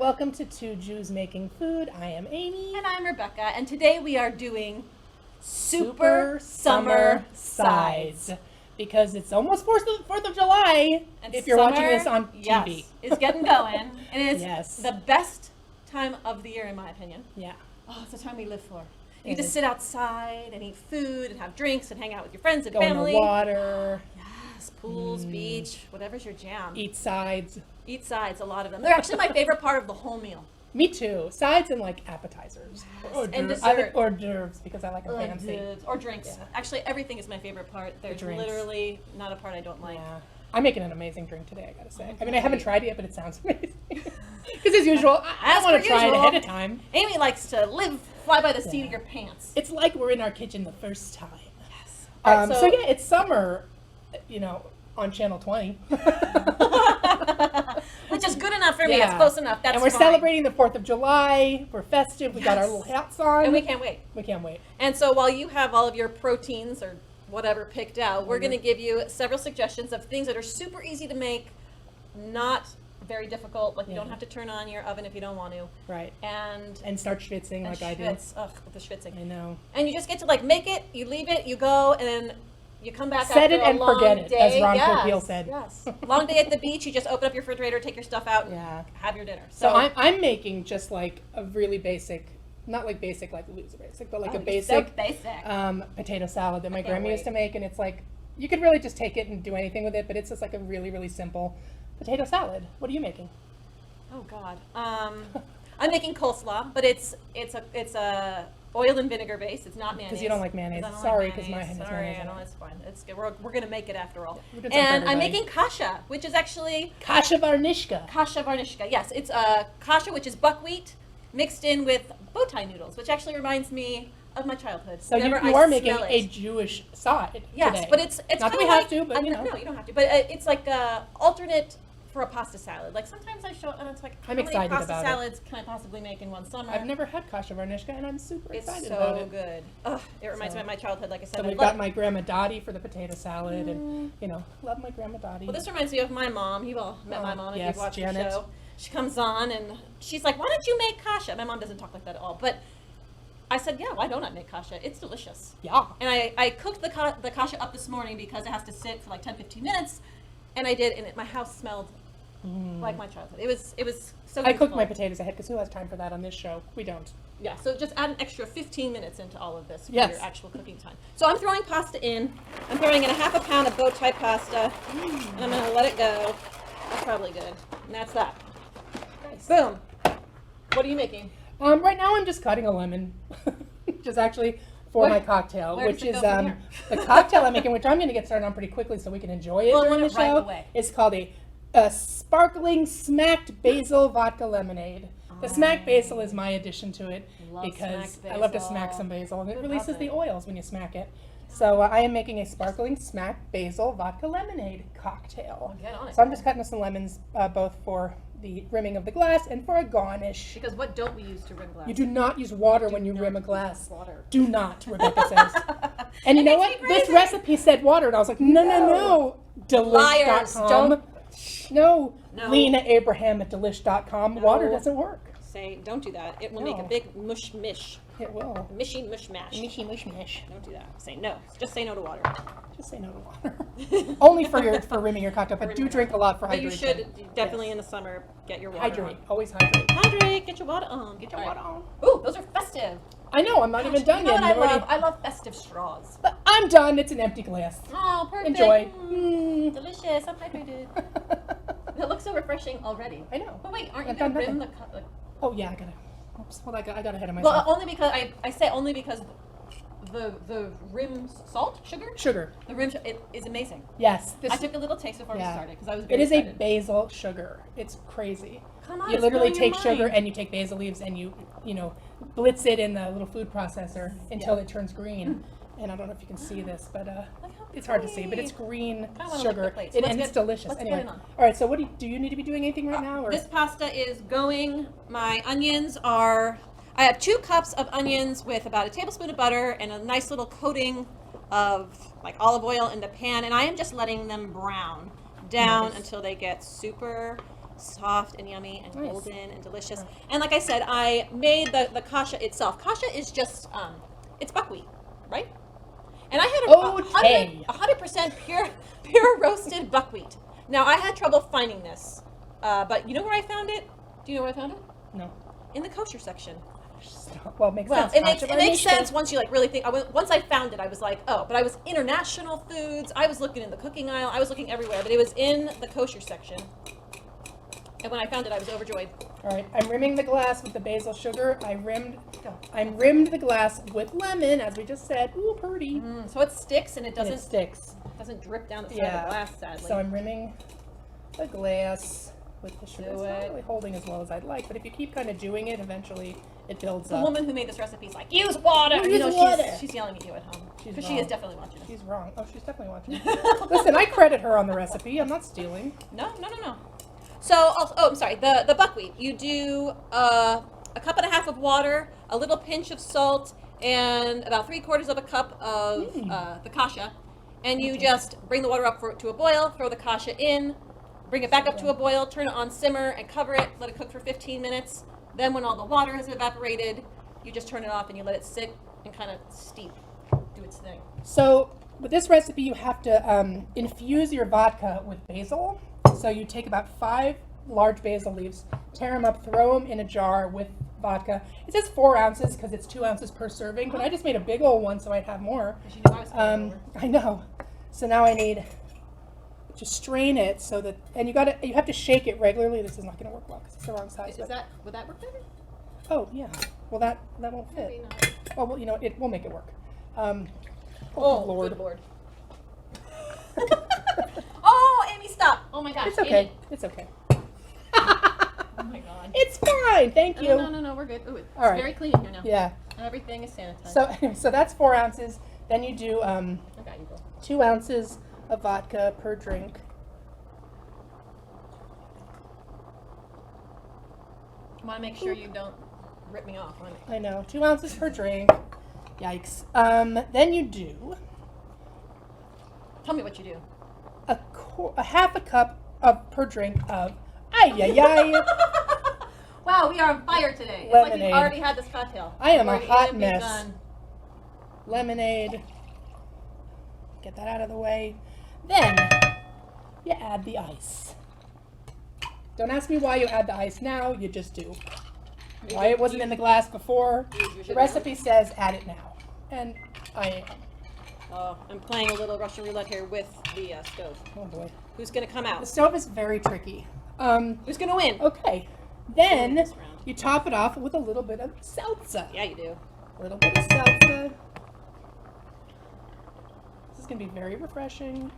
welcome to Two Jews Making Food. I am Amy. And I'm Rebecca, and today we are doing Super Summer Sides. Because it's almost 4th of July, And if you're watching this on TV. Yes, it's getting going. It is Yes. the best time of the year, in my opinion. Yeah. Oh, it's the time we live for. It You get to is. sit outside and eat food and have drinks and hang out with your friends and Go in family. the water, Yes, pools, beach, whatever's your jam. eat sides. Eat sides, a lot of them. They're actually my favorite part of the whole meal. Me too. Sides and like appetizers. Yes, and I dessert. like hors d'oeuvres because I like them fancy. Goods, or drinks. Yeah. Actually, everything is my favorite part. There's drinks. literally not a part I don't like. Yeah. I'm making an amazing drink today, I gotta say. I mean, I Okay. haven't tried it yet, but it sounds amazing. Because as usual, I As want per to try it usual. ahead of time. Amy likes to fly by the seat Yeah. of your pants. It's like we're in our kitchen the first time. Yes. All right, So yeah, it's summer, on Channel 20. which is good enough for me. Yeah. It's close enough. That's and we're fine. celebrating the 4th of July. We're festive. We got our Yes. little hats on. and we can't wait. We can't wait. And so while you have all of your proteins or whatever picked out, we're going to give you several suggestions of things that are super easy to make, not very difficult. Like you don't Yeah. have to turn on your oven if you don't want to. Right. And And start schwitzing like I do. schwitz. Ugh, with the schwitzing. I know. And you just get to like make it, you leave it, you go, and then you come back Set after it a and long forget it, day. as Ron Yes, Popeil said. Yes. Long day at the beach, you just open up your refrigerator, take your stuff out, Yeah. have your dinner. So I'm making just like a really basic, not like basic like loser basic, but like a basic basic. potato salad that my can't grandma used to wait. make, and it's like you could really just take it and do anything with it, but it's just like a really really simple potato salad. What are you making? Oh God. I'm making coleslaw, but it's a oil and vinegar base. It's not mayonnaise. Because you don't like mayonnaise. 'Cause I don't Sorry, like because mine has mayonnaise. mayonnaise. Sorry, I in know it. it's fine. It's good. We're gonna make it after all. We're doing something for And I'm everybody. making kasha, which is actually Kasha varnishka. kasha varnishka. Yes, it's kasha, which is buckwheat mixed in with bow tie noodles, which actually reminds me of my childhood. So you Whenever are I making smell a it. Jewish side Yes, today. but it's not that kinda we have like, to, but you know. No, you don't have to. But it's like alternate for a pasta salad. Like sometimes I show and it's like, how I'm many excited pasta about it. salads can I possibly make in one summer? I've never had kasha varnishka, and I'm super It's excited so about it. good. Ugh, it reminds me So- of my childhood. Like I said, So I we've love got my grandma Dottie for the potato salad, and love my grandma Dottie. Well, this reminds me of my mom. You all met my Oh, mom if yes, you've watched Janet. the show. She comes on and she's like, "Why don't you make kasha?" My mom doesn't talk like that at all, but I said, "Yeah, why don't I make kasha? It's delicious." Yeah. And I cooked the kasha up this morning because it has to sit for like 10-15 minutes, and I did, and my house smelled like my childhood. It was so. I cooked beautiful. my potatoes ahead because who has time for that on this show? We don't. Yeah, so just add an extra 15 minutes into all of this for Yes. your actual cooking time. So I'm throwing pasta in. I'm throwing in a half a pound of bow tie pasta, and I'm gonna let it go. That's probably good. And that's that. Nice. Boom. What are you making? Right now I'm just cutting a lemon, which is actually for Where- my cocktail, where which does it is go from here? the cocktail I'm making, which I'm going to get started on pretty quickly so we can enjoy it Well, during run the it right show. away. It's called a sparkling smacked basil vodka lemonade. The smacked basil is my addition to it Love because smacked I love to basil. smack some basil, and it Good releases puppet. the oils when you smack it. So I am making a sparkling smacked basil vodka lemonade cocktail. Get on it. So I'm just cutting some lemons, both for the rimming of the glass and for a garnish. Because what don't we use to rim glass? You do not use water when you not rim a use glass. water. Do not, Rebecca says. And you It know makes what? me This crazy. recipe said water, and I was like, no. Liars, Delish.com. No. No. Lena Abraham at Delish.com. No. Water doesn't work. Say, don't do that. It will make a No. big mush mish. It will. Mishy mush mash. Mishy mush mish. Don't do that. Say no. Just say no to water. Just say no to water. Only for rimming your cocktail, but do rimming drink a lot for hydration. But you should definitely in the summer get your water Hydrate. on. Always hydrate. Hydrate. Get your water on. Get your All water right. on. Ooh, those are festive. I know, I'm not even done You know yet. what I I've already- love? I love festive straws. But I'm done. It's an empty glass. Oh, perfect. Enjoy. Delicious. I'm hydrated. It looks so refreshing already. I know. But wait, aren't you I've gonna done rim nothing. the cup? Oh yeah, I gotta. Oops, well, I got ahead of Well, myself. only because I say only because the rim sugar. Sugar. The rim it is amazing. Yes. This, I took a little taste before yeah. we started because I was It very is a excited. basil sugar. It's crazy. Come on, You it's literally blowing your take sugar mind. and you take basil leaves and you blitz it in the little food processor until Yeah. it turns green. And I don't know if you can see this, but Look how it's hard to see. But pretty. it's green I wanna lick sugar, the plates. and Let's it's get- delicious. let's get Anyway, it on. all right. So what do you need to be doing anything right now? Or This pasta is going. My onions are. I have 2 cups of onions with about a tablespoon of butter and a nice little coating of like olive oil in the pan, and I am just letting them brown down Nice. until they get super soft and yummy and Nice. golden and delicious. And like I said, I made the kasha itself. Kasha is just it's buckwheat, right? And I had Okay. 100% pure roasted buckwheat. Now I had trouble finding this, but you know where I found it? Do you know where I found it? No. In the kosher section. Well, it makes Well, sense. it makes sense once you like really think. Once I found it, I was like, oh. But I was international foods. I was looking in the cooking aisle. I was looking everywhere, but it was in the kosher section. And when I found it, I was overjoyed. All right, I'm rimming the glass with the basil sugar. I'm rimmed the glass with lemon, as we just said. Ooh, pretty. So it sticks and it And doesn't it sticks. doesn't drip down the side of the glass, sadly. So I'm rimming the glass with the sugar. Do It's not it. really holding as well as I'd like, but if you keep kind of doing it, eventually it builds The up. woman who made this recipe is like, use water. Use water. She's yelling at you at home She's because she wrong. is definitely watching us. She's wrong. Oh, she's definitely watching. Listen, I credit her on the recipe. I'm not stealing. No. So, I'm sorry. The buckwheat. You do a cup and a half of water, a little pinch of salt, and about 3/4 of a cup of the kasha, and you just bring the water up to a boil. Throw the kasha in, bring it back up to a boil, turn it on simmer, and cover it. Let it cook for 15 minutes. Then, when all the water has evaporated, you just turn it off and you let it sit and kind of steep, do its thing. So with this recipe, you have to infuse your vodka with basil. So you take about 5 large basil leaves, tear them up, throw them in a jar with vodka. It says 4 ounces because it's 2 ounces per serving, but I just made a big old one so I'd have more. Because you knew I was coming over. I know. So now I need to strain it so that, and you have to shake it regularly. This is not going to work well because it's the wrong size. Would that work better? Oh yeah. Well, that won't fit. Maybe not. Oh well, we'll make it work. Oh, Lord. good Lord. Oh, Amy, stop. Oh my gosh. It's okay. Amy. It's okay. Oh my God. It's fine. Thank you. No, we're good. Ooh, it's All right. very clean in here now. Yeah. Everything is sanitized. So anyway, so that's 4 ounces. Then you do I got you, girl. 2 ounces of vodka per drink. I want to make sure you don't rip me off on it. I know. 2 ounces per drink. Yikes. Then you do Tell me what you do. a half a cup per drink of ay. Wow, we are on fire today. It's Lemonade. like we've already had this cocktail. I am a Already hot eaten, mess. done. Lemonade. Get that out of the way. Then you add the ice. Don't ask me why you add the ice now, you just do. Why it wasn't in the glass before. The recipe says add it now. And I am. Oh, I'm playing a little Russian roulette here with the stove. Oh boy. Who's going to come The out? stove is very tricky. Who's going to win? Okay. Then This round. you top it off with a little bit of salsa. Yeah, you do. A little bit of salsa. This is going to be very refreshing.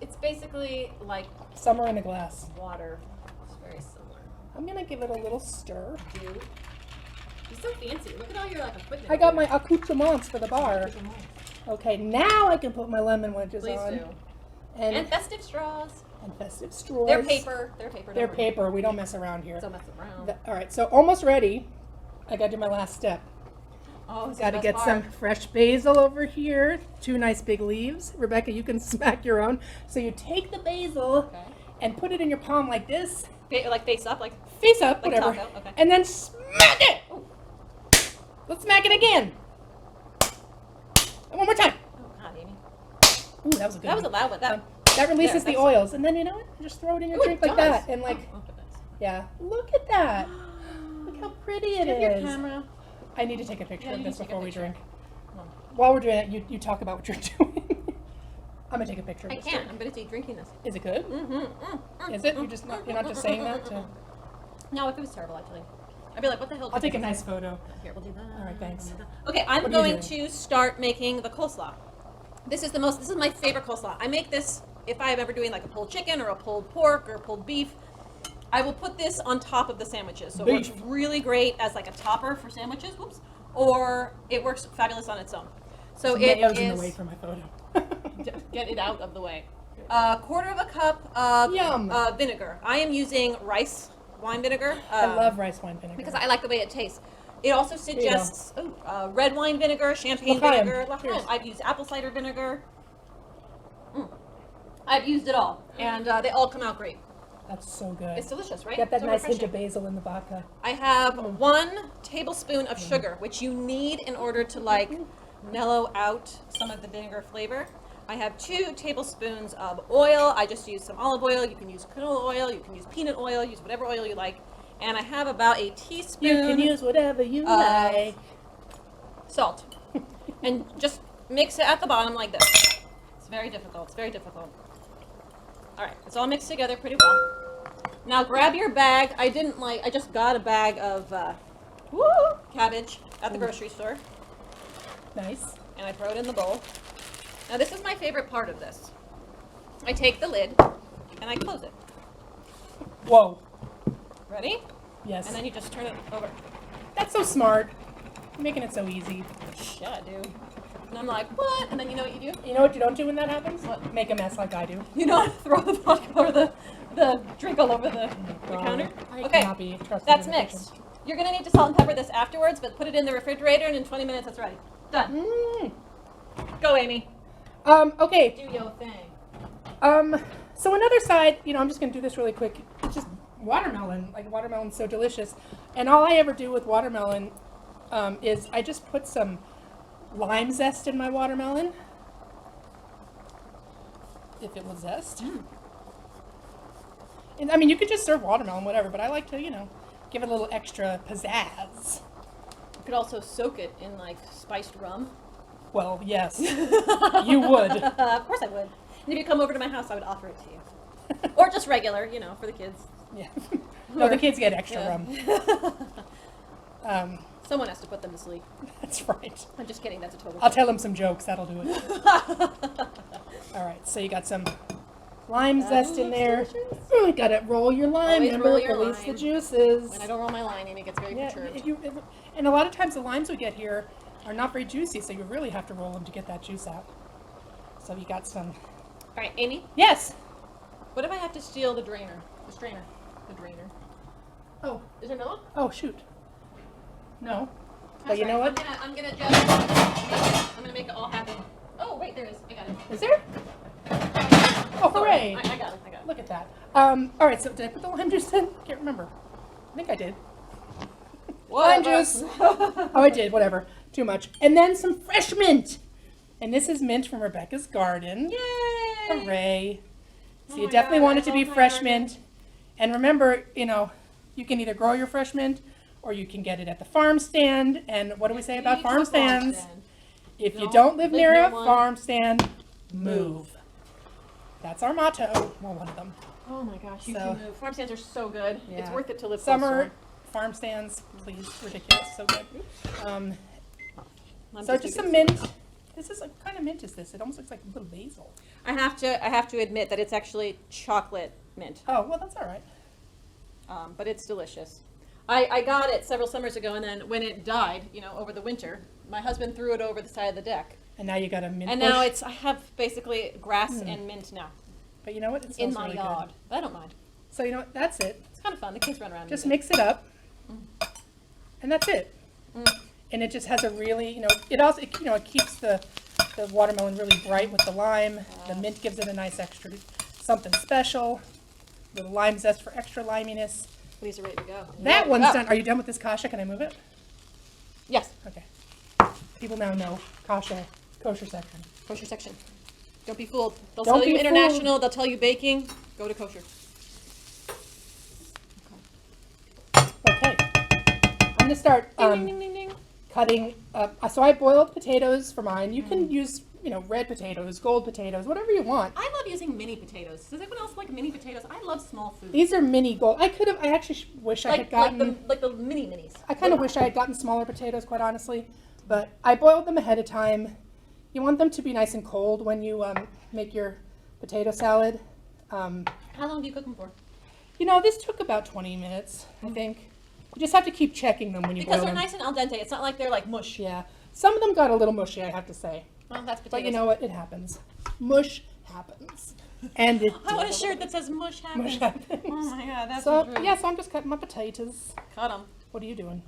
It's basically like Summer in a glass. water. It's very similar. I'm going to give it a little stir. Dude. You're so fancy. Look at all your equipment. I got my accoutrements for the bar. Okay, now I can put my lemon wedges Please on. do. And And festive straws. festive straws. They're paper. They're They're paper. We don't mess around here. Don't mess around. All right, so almost ready. I got to do my last step. Oh, this is Got to the get best some part. fresh basil over here. 2 nice big leaves. Rebecca, you can smack your own. So you take the basil Okay. and put it in your palm like this, Like face up, like face up, Like whatever, taco, okay. and then smack it. Ooh. Let's smack it again. And one more time. oh god, Amy. Ooh, that was a good That was a one. loud one. That That releases the that's- oils, and then you know what? Just throw it in your Ooh, it drink like does. that, and like, Oh, goodness. yeah. Look at that. Look how pretty it Give your is. camera. I need to take a picture Yeah, of you this need to take a before we picture. drink. Come on. While we're doing it, you talk about what you're doing. I'm gonna take a picture of I this. can't. drink. I'm busy drinking this. Is it good? Is it? You're not just saying that to. No, if it was terrible, actually, I'd be like, what the hell? I'll take a nice photo. Here, we'll do that. All right, thanks. Okay, I'm What are you going to start making the coleslaw. This is my favorite coleslaw. I make this if I'm ever doing like a pulled chicken or a pulled pork or a pulled beef. I will put this on top of the sandwiches. So it works Beef. really great as like a topper for sandwiches. Whoops. Or it works fabulous on its own. So it Mayo's in the way is for my photo. get it out of the way. 1/4 cup of Yum. vinegar. I am using rice wine vinegar. I love rice wine vinegar. Because I like the way it tastes. It also suggests red wine vinegar, champagne L'chaim. vinegar. L'chaim. Cheers. I've used apple cider vinegar. I've used it all, and they all come out great. That's so good. It's delicious, right? Get that So nice hint refreshing. of basil in the vodka. I have 1 tablespoon of sugar, which you need in order to like mellow out some of the vinegar flavor. I have 2 tablespoons of oil. I just use some olive oil. You can use canola oil. You can use peanut oil. Use whatever oil you like. And I have about a teaspoon. You can use whatever you like. Salt. And just mix it at the bottom like this. It's very difficult. It's very difficult. All right, it's all mixed together pretty well. Now grab your bag. I just got a bag of cabbage at the grocery store, Nice. and I throw it in the bowl. Now this is my favorite part of this. I take the lid and I close it. Whoa. Ready? Yes. And then you just turn it over. That's so smart. You're making it so easy. Yeah, dude. And I'm like, what? And then you know what you do? You know what you don't do when that happens? What? Make a mess like I do. You don't throw the vodka or the drink all over the counter. I Okay, cannot be trusted that's in the mixed. You're gonna need to salt and pepper this afterwards, but put it in the refrigerator, and in 20 minutes it's ready. Done. kitchen. Go, Amy. Okay. Do your thing. So another side, I'm just gonna do this really quick. It's just watermelon. Like watermelon's so delicious. And all I ever do with watermelon is I just put some lime zest in my watermelon. If it was zest. And I mean, you could just serve watermelon, whatever, but I like to, give it a little extra pizzazz. You could also soak it in like spiced rum. Well, yes, you would. Of course I would. And if you come over to my house, I would offer it to you. Or just regular, for the kids. Yeah. No, the kids get extra rum. Someone has to put them to sleep. That's right. I'm just kidding. That's a total. I'll tell them some jokes. That'll do it. All right. So you got some lime zest in there. You gotta roll your lime. Always Remember, roll your release lime. the juices. When I don't roll my line, Amy gets very perturbed. And a lot of times the limes we get here are not very juicy, so you really have to roll them to get that juice out. So you got some. All right, Amy. Yes. What if I have to steal the drainer? The strainer. The drainer. Oh. Is there no? Oh shoot. No. But That's you know right. what? I'm gonna just. I'm gonna make it all happen. Oh wait, there is. I got it. Is there? Oh, hooray! I got it. I got it. Look at that. All right, so did I put the lime juice in? Can't remember. I think I did. Lime juice. Oh, I did. Whatever. Too much. And then some fresh mint. And this is mint from Rebecca's garden. Yay! Hooray. So Oh you my definitely God, want I it to be love my fresh garden. mint. And remember, you can either grow your fresh mint or you can get it at the farm stand. And what do we say about farm stands? If you don't live near a one, farm stand, move. That's our motto. Well, one of them. Oh my gosh, you So- can move. Farm stands are so good. It's Yeah. worth it to live Summer closer. farm stands, please. Ridiculous. So good. I'm So just some mint. This is what kind of mint is this? It almost looks like a little basil. I have to admit that it's actually chocolate mint, Oh, well, that's all right. but it's delicious. I got it several summers ago, and then when it died, over the winter, my husband threw it over the side of the deck, And now you got a mint and bush. now I have basically grass and mint now But you know what? It in smells my really yard. good. But I don't mind. So you know what? That's it. It's kind of fun. The kids run around. Just and mix it up. And that's it. And it just has a really, it also, it keeps the watermelon really bright with the lime. The mint gives it a nice extra, something special. Little lime zest for extra liminess. These are ready to go. That one's done. Are you done with this kasha? Can I move it? Yes. Okay. People now know kasha, kosher section. Kosher section. Don't be fooled. They'll Don't tell you be international. They'll tell you baking. Go to kosher. Okay. I'm going to start Ding, ding, ding, ding. cutting up. So I boiled potatoes for mine. You can use, red potatoes, gold potatoes, whatever you want. I love using mini potatoes. Does anyone else like mini potatoes? I love small food. These are mini gold. I actually wish I had gotten, like the mini minis. I kind of wish I had gotten smaller potatoes, quite honestly. But I boiled them ahead of time. You want them to be nice and cold when you make your potato salad. How long do you cook them for? This took about 20 minutes, I think. You just have to keep checking them when you Because boil they're them. nice and al dente. It's not like they're like mush. Yeah. Some of them got a little mushy, I have to say. Well, that's potatoes. But you know what? It happens. Mush happens. And it I want a did. shirt that says mush happens. Mush happens. Oh my god, that's So, so true. yeah, so I'm just cutting my potatoes. Cut them. What are you doing?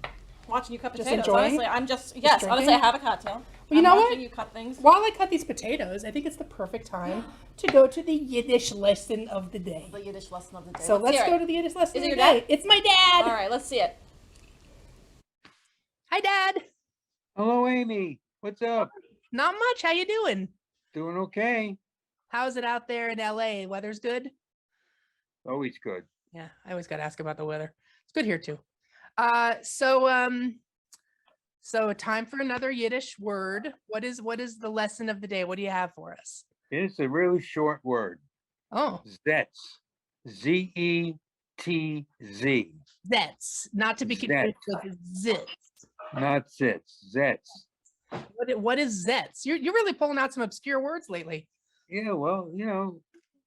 Watching you cut Just potatoes. enjoying? Honestly, I'm yes. Honestly, I drinking? have a cocktail. Well, you know what? Watching you cut things. While I cut these potatoes, I think it's the perfect time to go to the Yiddish lesson of the day. The Yiddish lesson of the day. So let's hear go it. to the Yiddish lesson Is of it the your day. dad? It's my dad. All right, let's see it. Hi, Dad. Hello, Amy. What's up? Not much. How you doing? Doing okay? How's it out there in LA? Weather's good? Always good. Yeah, I always got to ask about the weather. It's good here too. So time for another Yiddish word. What is the lesson of the day? What do you have for us? It's a really short word. Oh, Zetz. Z-E-T-Z. zets, not to be confused with zits. Not sits. Zetz. What is zets? You're really pulling out some obscure words lately. Yeah, well,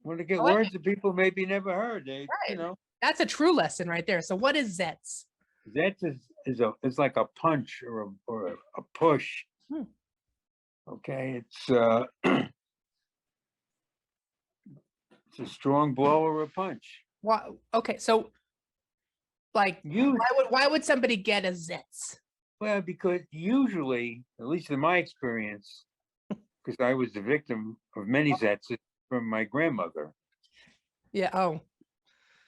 when to get I like words that people maybe never heard. Right. That's a true lesson right there. So what is zets? Zetz is like a punch or a push. Hmm. Okay, it's it's a strong blow or a punch. Why? Okay, so like, why would somebody get a zets? Well, because usually, at least in my experience, because I was the victim of many zets from my grandmother. Yeah. Oh,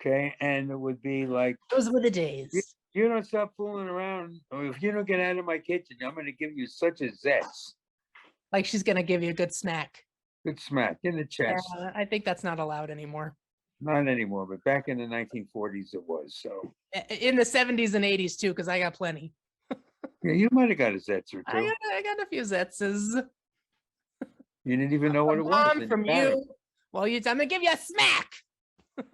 Okay, and it would be like, those were the days. you don't stop fooling around, or if you don't get out of my kitchen, I'm going to give you such a zets. Like she's gonna give you a good smack. Good smack in the chest. I think that's not allowed anymore. Not anymore, but back in the 1940s it was. So In the 70s and 80s too, because I got plenty. yeah, you might have got a zets or two. I got a few zetses. You didn't even know what it was. Mom, and from got it. you. Well, I'm gonna give you a smack.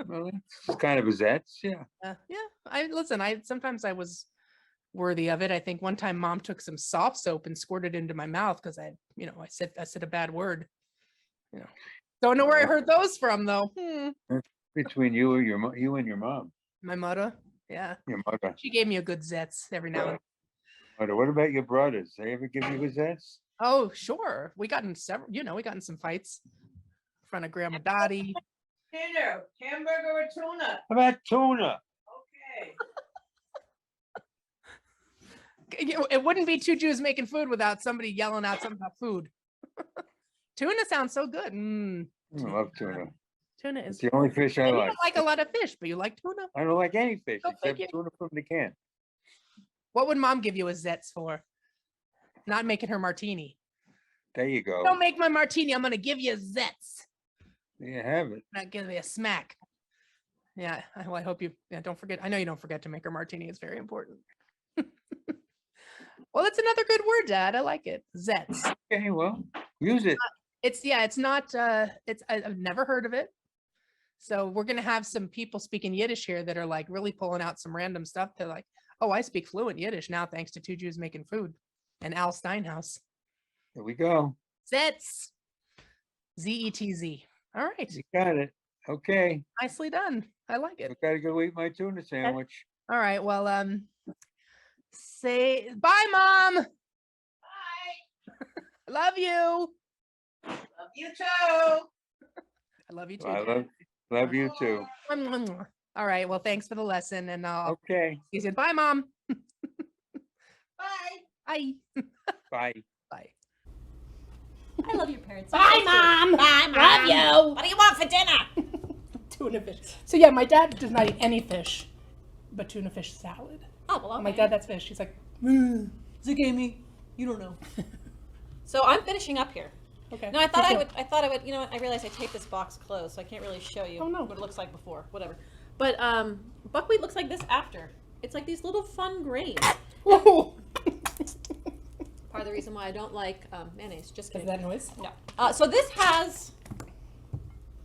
Well, it's kind of a zets, yeah. Yeah. Sometimes I was worthy of it. I think one time Mom took some soft soap and squirted it into my mouth because I said a bad word. Don't know where I heard those from though. Between you and your mom. My mother, yeah, Your mother. she gave me a good zets every now and then. Mother. What about your brothers? They ever give you a zets? Oh, sure. We got in some fights in front of Grandma Dottie. Dinner, hamburger or tuna? How about tuna? Okay. It wouldn't be two Jews making food without somebody yelling out something about food. Tuna sounds so good. I love tuna. Tuna It's is. the only fish I You like. don't like a lot of fish, but you like tuna. I don't like any fish Oh, thank except you. tuna from the can. What would Mom give you a zets for? Not making her martini. There you go. Don't make my martini. I'm gonna give you a zets. There you have it. Not give me a smack. Yeah. Well, I hope you. Yeah. Don't forget. I know you don't forget to make her martini. It's very important. Well, that's another good word, Dad. I like it. Zets. Okay, well, use it. It's not. I've never heard of it. So we're gonna have some people speaking Yiddish here that are like really pulling out some random stuff. They're like, oh, I speak fluent Yiddish now thanks to two Jews making food and Al Steinhaus. There we go. Zets. Z-E-T-Z. All right. You got it. Okay. Nicely done. I like I it. gotta go eat my tuna sandwich. All right. Well, say bye, Mom. Bye. I love you. Love you too. I love you too. I love you too. All right. Well, thanks for the lesson. And Okay. he said, bye, Mom. Bye. Bye. Bye. Bye. I love your parents. Bye, Mom. Bye, Mom. Love you. What do you want for dinner? Tuna fish. So yeah, my dad does not eat any fish, but tuna fish salad. Oh, well, I'm like, okay. Dad, that's fish. He's like, mm. It's okay, Amy. You don't know. So I'm finishing up here. Okay. No, I thought I would, you know what, I realized I taped this box closed, so I can't really show you Oh, no. what it looks like before, whatever. But buckwheat looks like this after. It's like these little fun grains. Whoa. Part of the reason why I don't like mayonnaise, just Is kidding. that noise? No. So this has,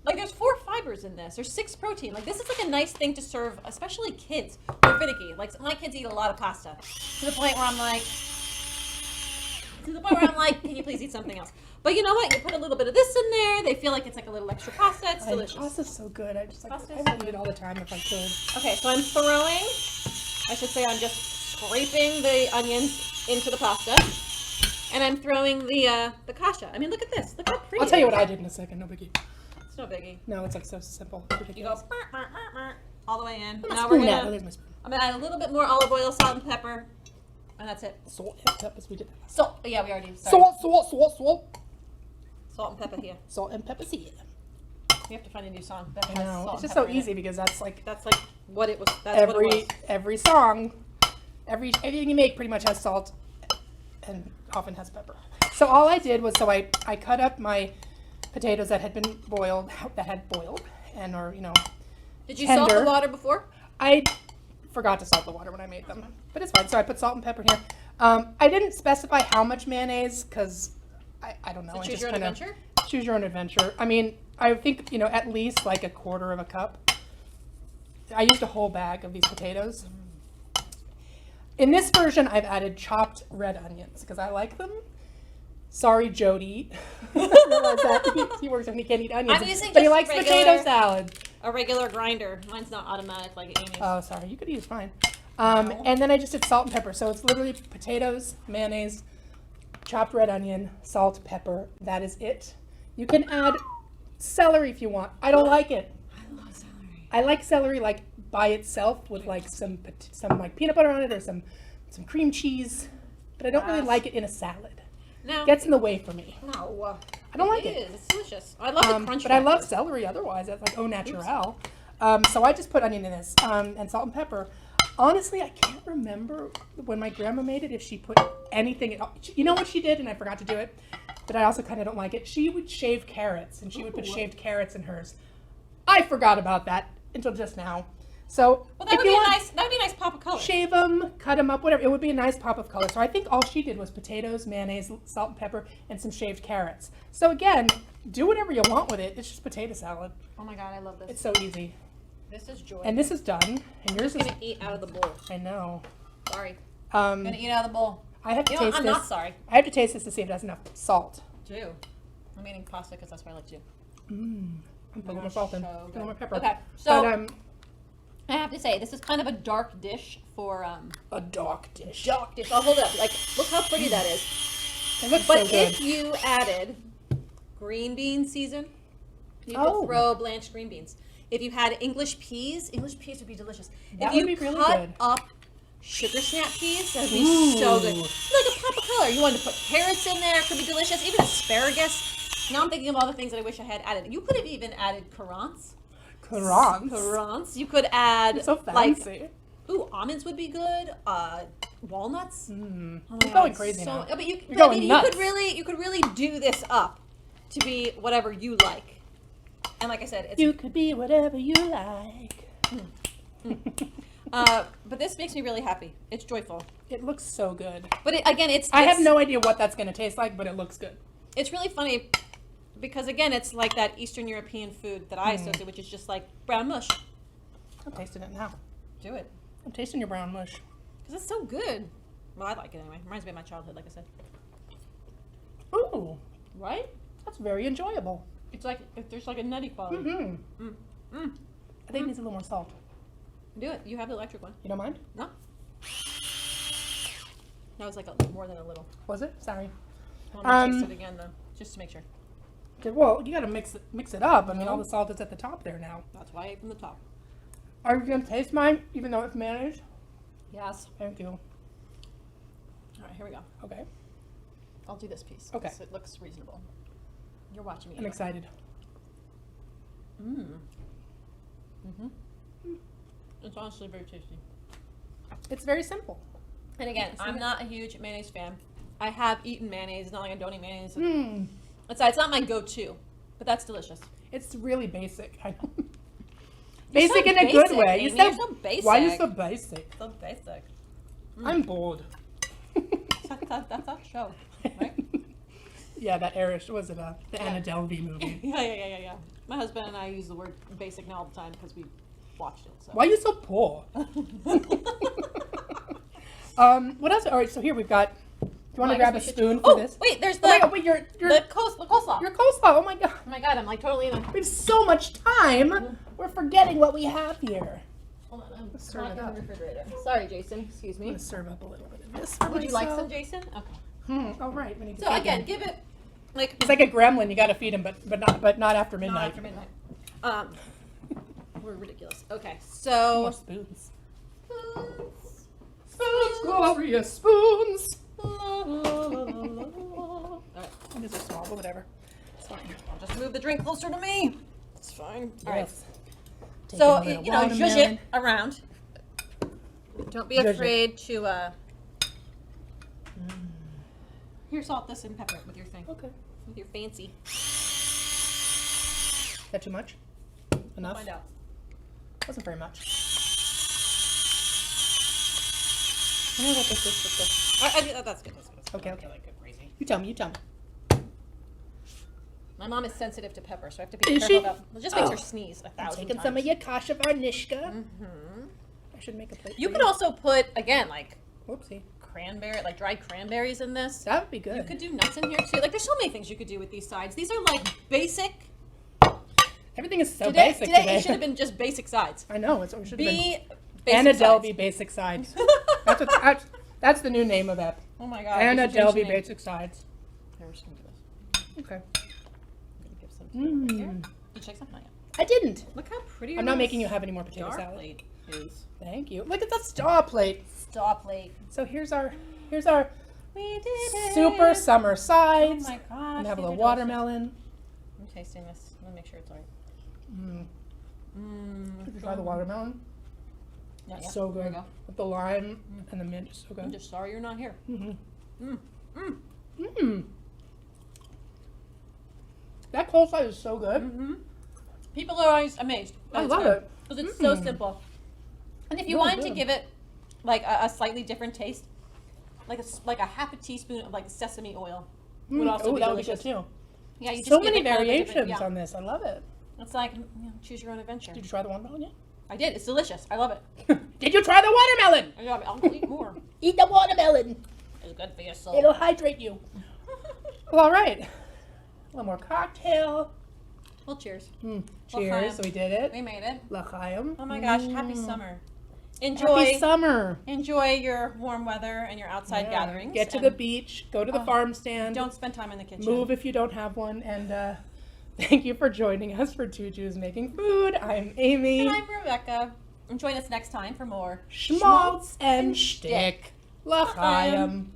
like there's 4 fibers in this. There's 6 protein. Like this is like a nice thing to serve, especially kids who are finicky. Like my kids eat a lot of pasta to the point where I'm like, can you please eat something else? But you know what? You put a little bit of this in there. They feel like it's like a little extra pasta. It's delicious. Pasta's so good. I just like Pasta's I would eat it all the time if I could. Okay, so I'm throwing, I should say I'm just scraping the onions into the pasta. And I'm throwing the kasha. I mean, look at this. Look how pretty I'll tell you it what is. I did in a second. No biggie. It's no biggie. No, it's like so simple. You go Ridiculous. all the way in. Put my Now we're spoon out. Oh, gonna, there's my spoon. I'm gonna add a little bit more olive oil, salt, and pepper. And that's it. Salt and peppers. We did. Salt. Yeah, we already. Sorry. Salt and pepper here. Salt and peppers here. We have to find a new song that I has know. salt It's and just so pepper in it. easy because that's like That's like what it was. That's what it was. every song, everything you make pretty much has salt and often has pepper. So all I did was I cut up my potatoes that had been boiled, and or Did you salt the tender. water before? I forgot to salt the water when I made them, but it's fine. So I put salt and pepper here. I didn't specify how much mayonnaise because I don't know. So I choose just your own kinda- adventure. Choose your own adventure. I mean, I think at least like a quarter of a cup. I used a whole bag of these potatoes. In this version, I've added chopped red onions because I like them. Sorry, Jody. I realize that he works and he can't eat onions, I'm using but he just likes regular- potato salad. A regular grinder. Mine's not automatic like Amy's. Oh, sorry. You could use mine. No. And then I just did salt and pepper. So it's literally potatoes, mayonnaise, chopped red onion, salt, pepper. That is it. You can add celery if you want. I don't like it. I love celery. I like celery like by itself with like some like peanut butter on it or some cream cheese, but I don't really Yes. like it in a salad. No. Gets in the way for me. No. I don't like It it. is. It's delicious. I love the crunch. But I love factor. celery otherwise. That's like au naturel. So I just put onion in this and salt and pepper. Honestly, I can't remember when my grandma made it if she put anything. You know what she did, and I forgot to do it, but I also kind of don't like it. She would shave carrots, and she would put Ooh. shaved carrots in hers. I forgot about that until just now. So Well, that if would you be a want, nice. That would be a nice pop of color. shave them, cut them up, whatever. It would be a nice pop of color. So I think all she did was potatoes, mayonnaise, salt and pepper, and some shaved carrots. So again, do whatever you want with it. It's just potato salad. Oh my god, I love this. It's so easy. This is joy. And this is done. And yours I'm is. gonna eat out of the bowl. I know. Sorry. I'm Um, gonna eat out of the bowl. I have to You know, taste I'm this. not sorry. I have to taste this to see if it has enough salt. Do. I'm eating pasta because that's what I like to do. I'm putting more Gosh, salt in. so Putting good. more pepper. Okay, so But, I have to say this is kind of a dark dish for a dark dish. dark dish. I'll hold it up. Like, look how pretty that is. It looks But so good. if you added green bean season, you Oh. could throw blanched green beans. If you had English peas would be delicious. That if you would be really cut good. up sugar snap peas, that would be so good. Ooh. Like a pop of color. You wanted to put carrots in there, it could be delicious. Even asparagus. Now I'm thinking of all the things that I wish I had added. You could have even added currants. Currants. Currants. You could add So fancy. ooh, almonds would be good. Walnuts. Oh my You're God, going crazy so, now. But you, You're but I going mean, nuts. you could really do this up to be whatever you like. And like I said, it's You could be whatever you like. but this makes me really happy. It's joyful. It looks so good. But again, I have no idea what that's going to taste like, but it looks good. It's really funny because again, it's like that Eastern European food that I associate, which is just like brown mush. I'm tasting it now. Do it I'm tasting your brown mush. because it's so good. Well, I like it anyway. Reminds me of my childhood, like I said. Ooh, Right? that's very enjoyable. It's like if there's like a nutty quality. Mm-hmm. I think it needs a little more salt. Do it. You have the electric one. You don't mind? No. That was like more than a little. Was it? Sorry. I'm gonna taste it again though, just to make sure. Well, you got to mix it up. I mean, all the salt is at the top there now. That's why I ate from the top. Are you gonna taste mine, even though it's mayonnaise? Yes. Thank you. All right, here we go. Okay, I'll do this piece. Okay. 'cause it looks reasonable. You're watching me. I'm excited. It's honestly very tasty. It's very simple. And again, See I'm that? not a huge mayonnaise fan. I have eaten mayonnaise. It's not like I don't eat mayonnaise. Mm. It's not my go-to, but that's delicious. It's really basic. I know. You're Basic so in a good basic, way. Amy. You said, You're so basic. why are you so basic? So basic. I'm bored. That's our show, right? Yeah, that Irish, was it the Anna Delvey movie? Yeah. My husband and I use the word basic now all the time because we watched it. So. Why are you so poor? What else? All right, so here we've got. Do you want to grab a spoon for Oh, this? wait, there's Oh my the God, wait, your the coleslaw. your coleslaw. Oh my God, Oh my god, I'm like totally in a. we have so much time. We're forgetting what we have here. Hold on, I'm Serve not it in up. the refrigerator. Sorry, Jason. Excuse I'm me. gonna serve up a little bit of this. For Would you like myself. some, Jason? Okay. All right. We need to So feed again, him. give it like He's like a gremlin. You got to feed him, but not after midnight. not after midnight. We're ridiculous. Okay, More so spoons. Spoons, glorious spoons. Alright, These are small, but whatever. It's fine. I'll just move the drink closer to me. It's fine. Alright. Yes. So, Taking a little you know, zhuzh watermelon. it around. Don't be Zhuzh it. afraid to, Here, salt this and pepper it with your thing. Okay. With your fancy. Is that too much? Enough? Find out. Wasn't very much. I don't know what this is with this. That's good. That's good. Okay, okay. Like go crazy. You tell me, you tell me. My mom is sensitive to pepper, so I have to be Is careful she? about. It just makes her Oh. sneeze a I'm thousand taking times. some of your kasha varnishka. Mm-hmm. I should make a plate. You for could also put again like Whoopsie. cranberry, like dried cranberries in this. That would be good. You could do nuts in here too. Like there's so many things you could do with these sides. These are like basic. Everything is so today basic today today. it should have been just basic sides. I know. It's, it should have been. Be basic Anna sides. Delvey Basic Sides. That's the new name of that. Oh my god. Anna we should change the Delvey name. Basic Sides. Here, we're just gonna do this. Okay. I'm gonna give some to you right here. Mm. You check something out. I didn't. Look how pretty. I'm not making you have any more potato Star salad. plate is. Thank you. Look at the star plate. Star plate. So here's our We did it. super summer Oh sides. my gosh. And have a these little are delicious. watermelon. I'm tasting this. Let me make sure it's alright. Mm. Mmm. Did you try the watermelon? Yeah, yeah. So There good. you go. With the lime and the mint. So I'm good. just sorry you're not here. Mm-hmm. Mmm. Mmm. Mmm. That coleslaw is so good. Mm-hmm. People are always amazed. I love it. Because it's so Mm. simple. And if you Really wanted to good. give it like a slightly different taste, like a half a teaspoon of like sesame oil would also Oh, be that would be delicious. good too. Yeah, you just So give many it kind of a different- variations yeah. on this. I love it. It's like choose your own adventure. Did you try the watermelon yet? I did. It's delicious. I love it. Did you try the watermelon? I love it. I'll eat more. Eat the watermelon. It's good for your soul. It'll hydrate you. Well, all right. A little more cocktail. Well, cheers. Cheers. We did it. We made it. L'chaim. Oh my gosh! Happy summer. Enjoy. Happy summer. Enjoy your warm weather and your outside Yeah. gatherings. Get to and the beach. Go to the farm stand. Don't spend time in the kitchen. Move if you don't have one. And thank you for joining us for Two Jews Making Food. I'm Amy. And I'm Rebecca. And join us next time for more Schmaltz and Shtick. L'chaim.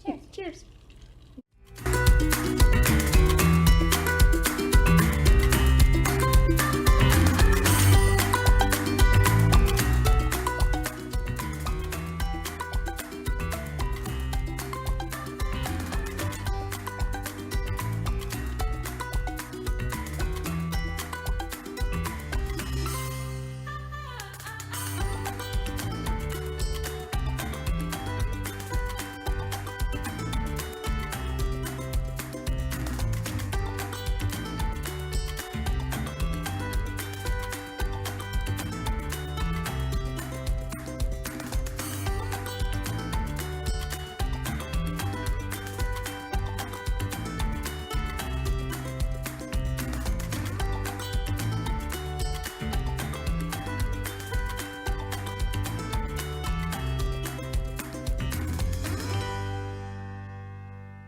Cheers. Cheers.